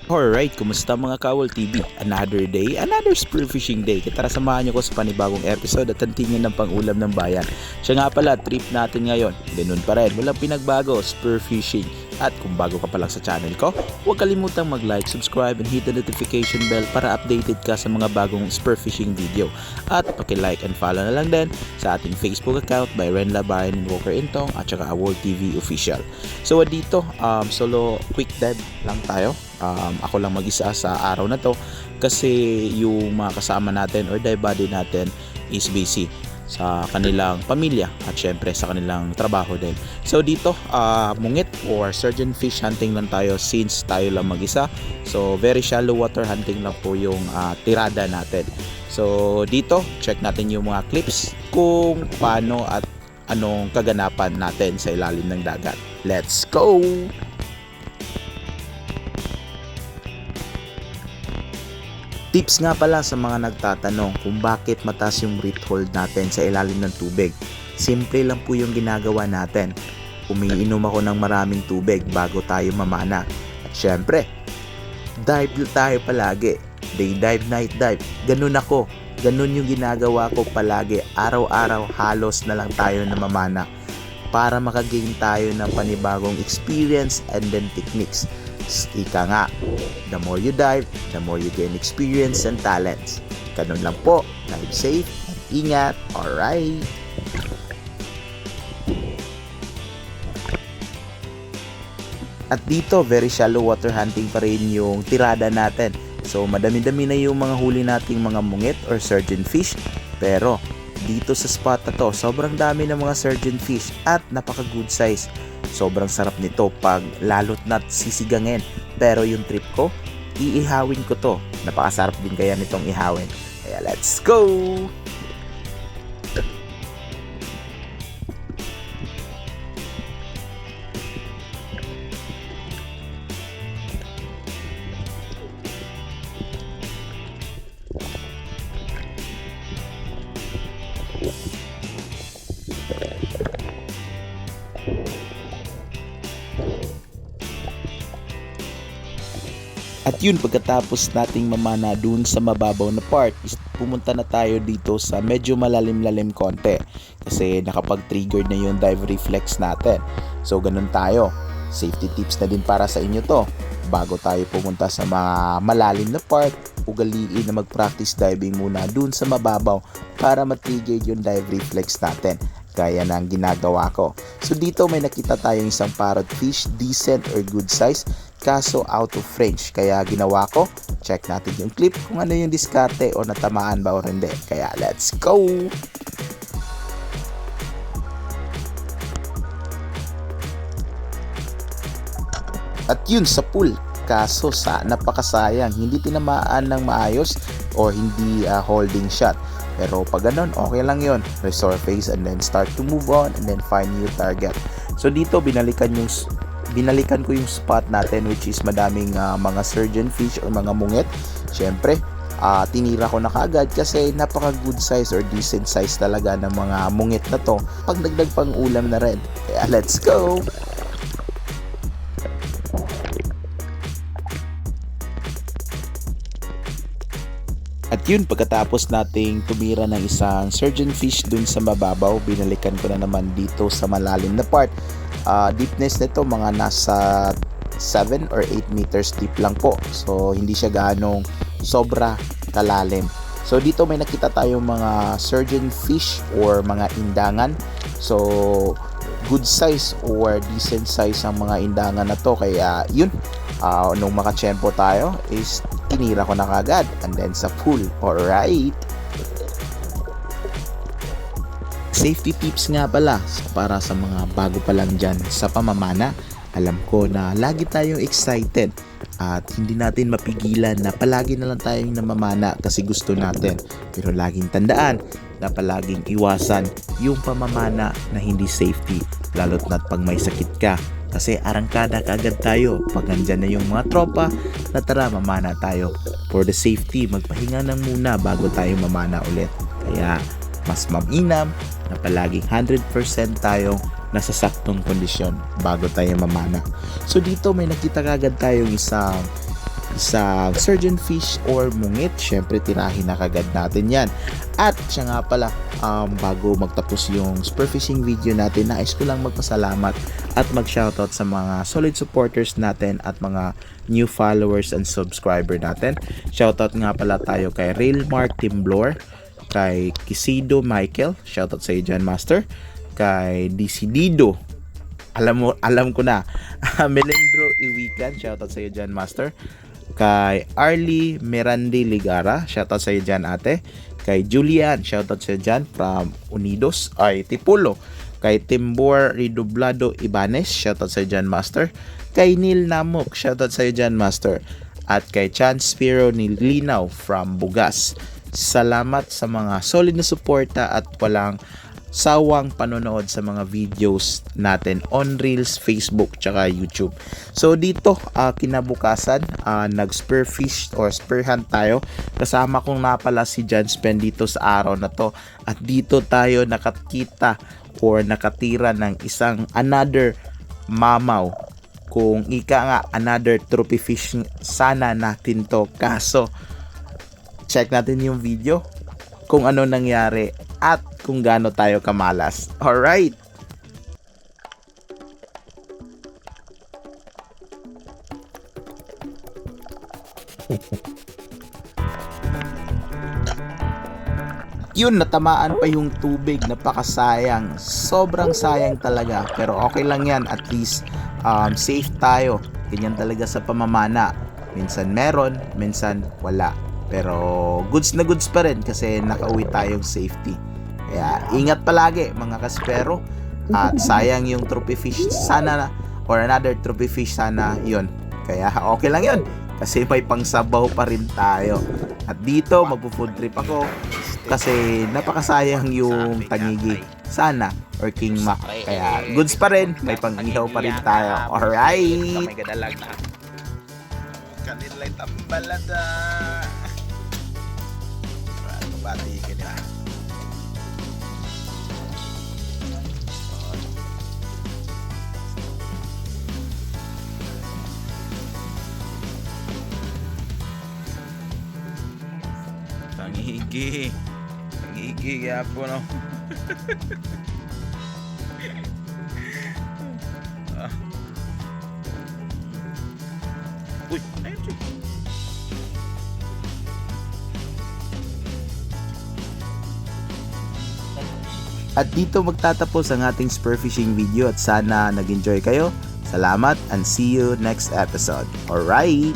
Alright, kumusta mga Kawal TV? Another day, another spearfishing day. Tara samahan niyo ko sa panibagong episode at tantingin ng pangulam ng bayan. Siya nga pala, trip natin ngayon. Ganun pa rin, walang pinagbago, spearfishing. At kung bago ka pa lang sa channel ko, huwag kalimutang mag-like, subscribe, and hit the notification bell para updated ka sa mga bagong spearfishing video. At paki-like and follow na lang din sa ating Facebook account by Renla Bayan and Walker Intong at saka Award TV Official. So dito, solo quick dive lang tayo. Ako lang mag-isa sa araw na to kasi yung mga kasama natin or dive buddy natin is busy sa kanilang pamilya at syempre sa kanilang trabaho din. So dito mungit or surgeon fish hunting lang tayo since tayo lang mag-isa. So very shallow water hunting lang po yung tirada natin. So dito check natin yung mga clips kung paano at anong kaganapan natin sa ilalim ng dagat. Let's go! Tips nga pala sa mga nagtatanong kung bakit mataas yung breath hold natin sa ilalim ng tubig. Simple lang po yung ginagawa natin. Umiinom ako ng maraming tubig bago tayo mamana. At syempre, dive tayo palagi. Day dive, night dive. Ganun ako. Ganun yung ginagawa ko palagi. Araw-araw halos na lang tayo na mamana para makagain tayo ng panibagong experience and then techniques. Ika nga, the more you dive, the more you gain experience and talents. Ganun lang po. Dive safe at ingat. Alright. At dito, very shallow water hunting pa rin yung tirada natin. So, madami-dami na yung mga huli nating mga mungit or surgeon fish. Pero, dito sa spot na to, sobrang dami ng mga surgeon fish at napaka good size. Sobrang sarap nito pag lalot na't sisigangin. Pero yung trip ko, iihawin ko to. Napakasarap din kaya nitong ihawin. Kaya let's go! At yun, pagkatapos nating mamana dun sa mababaw na part, is pumunta na tayo dito sa medyo malalim-lalim konti kasi nakapag-trigger na yung dive reflex natin. So ganun tayo. Safety tips na din para sa inyo to. Bago tayo pumunta sa mga malalim na part, ugaliin na mag-practice diving muna dun sa mababaw para matrigger yung dive reflex natin. Kaya na ang ginagawa ko. So dito may nakita tayong isang parrotfish, decent or good size, kaso out of range. Kaya ginawa ko, check natin yung clip kung ano yung diskarte o natamaan ba o hindi. Kaya let's go! At yun sa pool, kaso sa napakasayang, hindi tinamaan ng maayos o hindi holding shot. Pero pag ganun, okay lang yun. Resurface and then start to move on and then find new target. So dito binalikan ko yung spot natin which is madaming mga surgeon fish or mga mungit. Syempre, tinira ko na kaagad kasi napaka good size or decent size talaga ng mga mungit na to. Pagdagdag pang ulam na rin. Kaya let's go! At yun, pagkatapos nating tumira ng isang surgeon fish dun sa mababaw, binalikan ko na naman dito sa malalim na part. Deepness nito mga nasa 7 or 8 meters deep lang po. So hindi siya ganong sobra kalalim. So dito may nakita tayong mga surgeon fish or mga indangan. So good size or decent size ang mga indangan na to. Kaya yun, nung makachempo tayo is tinira ko na kagad and then sa pool. Alright. Safety tips nga pala para sa mga bago pa lang dyan sa pamamana. Alam ko na lagi tayong excited at hindi natin mapigilan na palagi na lang tayong namamana kasi gusto natin. Pero laging tandaan na palaging iwasan yung pamamana na hindi safety, lalo't na't pag may sakit ka. Kasi arangkada kaagad tayo pag nandyan na yung mga tropa na tara mamana tayo. For the safety, magpahinga na muna bago tayo mamana ulit. Kaya mas mainam na palaging 100% tayong nasa saktong kondisyon bago tayo mamana. So dito may nakita kagad tayong isang sa surgeon fish or mungit, syempre tirahin na kagad natin yan. At siya nga pala, bago magtapos yung spearfishing video natin, nais ko lang magpasalamat at mag-shoutout sa mga solid supporters natin at mga new followers and subscriber natin. Shoutout nga pala tayo kay Railmark Timblor, kay Kisido Michael, shoutout sa iyo dyan, Master. Kay Decidido, alam ko na. Melendro Iwikan, shoutout sa iyo dyan, Master. Kay Arlie Mirandi Ligara, shoutout sa iyo dyan, ate. Kay Julian, shoutout sa iyo dyan, from Unidos, ay Tipulo. Kay Timbor Ridoblado Ibanez, shoutout sa iyo dyan, Master. Kay Neil Namok, shoutout sa iyo dyan, Master. At kay Chance Spiro Nilinaw from Bugas. Salamat sa mga solid na suporta at walang sawang panonood sa mga videos natin on Reels, Facebook, tsaka YouTube. So dito, kinabukasan, nag-spearfish or spear hunt tayo. Kasama kong napala si John Spen dito sa araw na to. At dito tayo nakakita or nakatira ng isang another mamaw. Kung ika nga, another trophy fish sana natin to. Kaso, check natin yung video kung ano nangyari at kung gaano tayo kamalas. Alright! Yun, natamaan pa yung tubig. Napakasayang. Sobrang sayang talaga. Pero okay lang yan. At least safe tayo. Ganyan talaga sa pamamana. Minsan meron, minsan wala. Pero goods na goods pa rin kasi nakauwi tayong safety. Kaya ingat palagi mga kaspero. At sayang yung trophy fish sana or another trophy fish sana yun. Kaya okay lang yun kasi may pangsabaw pa rin tayo. At dito magpo-food trip ako kasi napakasayang yung tangigi sana or king mac. Kaya goods pa rin, may pang-ihaw pa rin tayo. Alright! May gadalag na. Kanilay tambalada. Bati ka na. Tangigi kaya po no. Uy, ayun siya. At dito magtatapos ang ating spearfishing video at sana nag-enjoy kayo. Salamat and see you next episode. Alright!